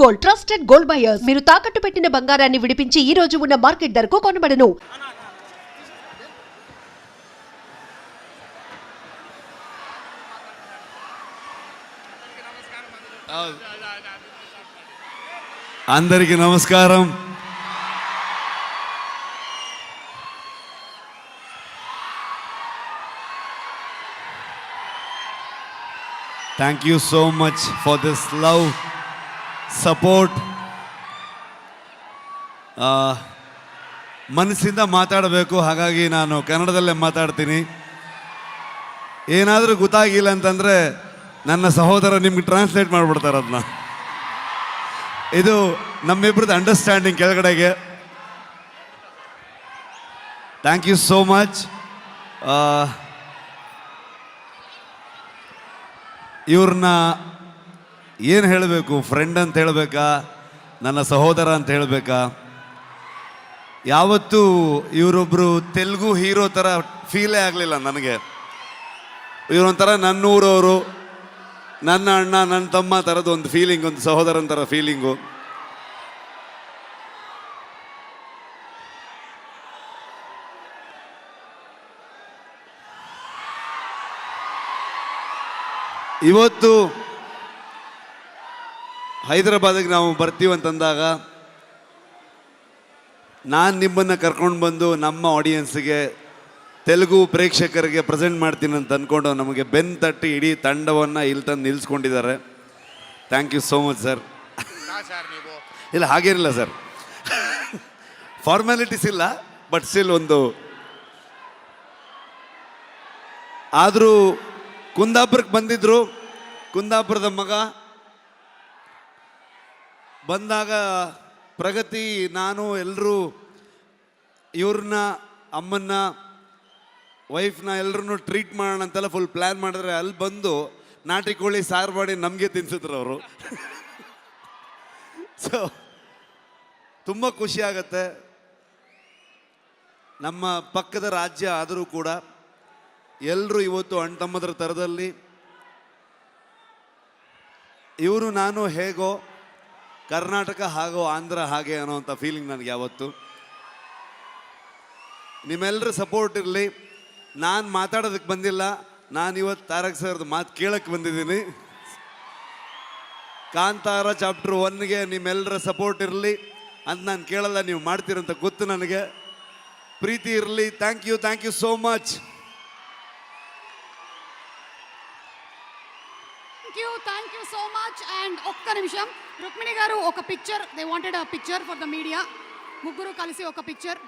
Gold trusted gold buyers. మీరు తాకట్టు పెట్టిన బంగారాన్ని విడిపించి ఈ రోజు ఉన్న మార్కెట్ ధరకు కొనబడను. అందరికీ నమస్కారం. Thank you so much for this love, support. ಮನಸ್ಸಿಂದ ಮಾತಾಡಬೇಕು, ಹಾಗಾಗಿ ನಾನು ಕನ್ನಡದಲ್ಲೇ ಮಾತಾಡ್ತೀನಿ. ಏನಾದರೂ ಗೊತ್ತಾಗಿಲ್ಲ ಅಂತಂದರೆ ನನ್ನ ಸಹೋದರ ನಿಮ್ಗೆ ಟ್ರಾನ್ಸ್ಲೇಟ್ ಮಾಡಿಬಿಡ್ತಾರೆ ಅದನ್ನ. ಇದು ನಮ್ಮಿಬ್ಬರದ್ದು ಅಂಡರ್ಸ್ಟ್ಯಾಂಡಿಂಗ್ ಕೆಳಗಡೆಗೆ. Thank you so much. ಇವ್ರನ್ನ ಏನು ಹೇಳಬೇಕು, ಫ್ರೆಂಡ್ ಅಂತ ಹೇಳಬೇಕಾ, ನನ್ನ ಸಹೋದರ ಅಂತ ಹೇಳಬೇಕಾ? ಯಾವತ್ತೂ ಇವರೊಬ್ಬರು ತೆಲುಗು ಹೀರೋ ಥರ ಫೀಲೇ ಆಗಲಿಲ್ಲ ನನಗೆ. ಇವರೊಂಥರ ನನ್ನೂರವರು, ನನ್ನ ಅಣ್ಣ, ನನ್ನ ತಮ್ಮ ಥರದ್ದು ಒಂದು ಫೀಲಿಂಗ್, ಒಂದು ಸಹೋದರನ ಥರ ಫೀಲಿಂಗು. ಇವತ್ತು ಹೈದರಾಬಾದಿಗೆ ನಾವು ಬರ್ತೀವಂತಂದಾಗ ನಾನು ನಿಮ್ಮನ್ನು ಕರ್ಕೊಂಡು ಬಂದು ನಮ್ಮ ಆಡಿಯನ್ಸಿಗೆ, ತೆಲುಗು ಪ್ರೇಕ್ಷಕರಿಗೆ ಪ್ರೆಸೆಂಟ್ ಮಾಡ್ತೀನಿ ಅಂತ ಅಂದ್ಕೊಂಡು ನಮಗೆ ಬೆನ್ನು ತಟ್ಟಿ ಇಡೀ ತಂಡವನ್ನು ಇಲ್ಲಿ ತಂದು ನಿಲ್ಲಿಸ್ಕೊಂಡಿದ್ದಾರೆ. Thank you so much sir. ಇಲ್ಲ ಹಾಗೇನಿಲ್ಲ ಸರ್, ಫಾರ್ಮ್ಯಾಲಿಟೀಸ್ ಇಲ್ಲ, ಬಟ್ ಸ್ಟಿಲ್ ಒಂದು. ಆದರೂ ಕುಂದಾಪುರಕ್ಕೆ ಬಂದಿದ್ದರು, ಕುಂದಾಪುರದ ಮಗ ಬಂದಾಗ ಪ್ರಗತಿ, ನಾನು ಎಲ್ಲರೂ ಇವ್ರನ್ನ, ಅಮ್ಮನ್ನ, ವೈಫ್ನ ಎಲ್ಲರೂ ಟ್ರೀಟ್ ಮಾಡೋಣ ಅಂತೆಲ್ಲ ಫುಲ್ ಪ್ಲ್ಯಾನ್ ಮಾಡಿದ್ರೆ, ಅಲ್ಲಿ ಬಂದು ನಾಟಿ ಕೋಳಿ ಸಾರು ಮಾಡಿ ನಮಗೆ ತಿನ್ಸಿದ್ರು ಅವರು. ಸೊ ತುಂಬ ಖುಷಿ ಆಗತ್ತೆ. ನಮ್ಮ ಪಕ್ಕದ ರಾಜ್ಯ ಆದರೂ ಕೂಡ ಎಲ್ಲರೂ ಇವತ್ತು ಅಣ್ಣ ತಮ್ಮದ್ರ ಥರದಲ್ಲಿ, ಇವರು ನಾನು ಹೇಗೋ, ಕರ್ನಾಟಕ ಹಾಗೋ ಆಂಧ್ರ ಹಾಗೆ ಅನ್ನೋವಂಥ ಫೀಲಿಂಗ್ ನನಗೆ ಯಾವತ್ತು. ನಿಮ್ಮೆಲ್ಲರ ಸಪೋರ್ಟ್ ಇರಲಿ. ನಾನು ಮಾತಾಡೋದಕ್ಕೆ ಬಂದಿಲ್ಲ, ನಾನು ಇವತ್ತು ತಾರಕ್ ಸರ್ದು ಮಾತು ಕೇಳಕ್ಕೆ ಬಂದಿದ್ದೀನಿ. ಕಾಂತಾರ ಚಾಪ್ಟರ್ 1ಗೆ ನಿಮ್ಮೆಲ್ಲರ ಸಪೋರ್ಟ್ ಇರಲಿ ಅಂತ ನಾನು ಕೇಳಲ್ಲ, ನೀವು ಮಾಡ್ತೀರಂತ ಗೊತ್ತು ನನಗೆ. ಪ್ರೀತಿ ಇರಲಿ. Thank you so much. Thank you so much. And ఒక్క నిమిషం, రుక్మిణి గారు ఒక picture, they wanted a picture for the media. ముగ్గురు కలిసి ఒక పిక్చర్.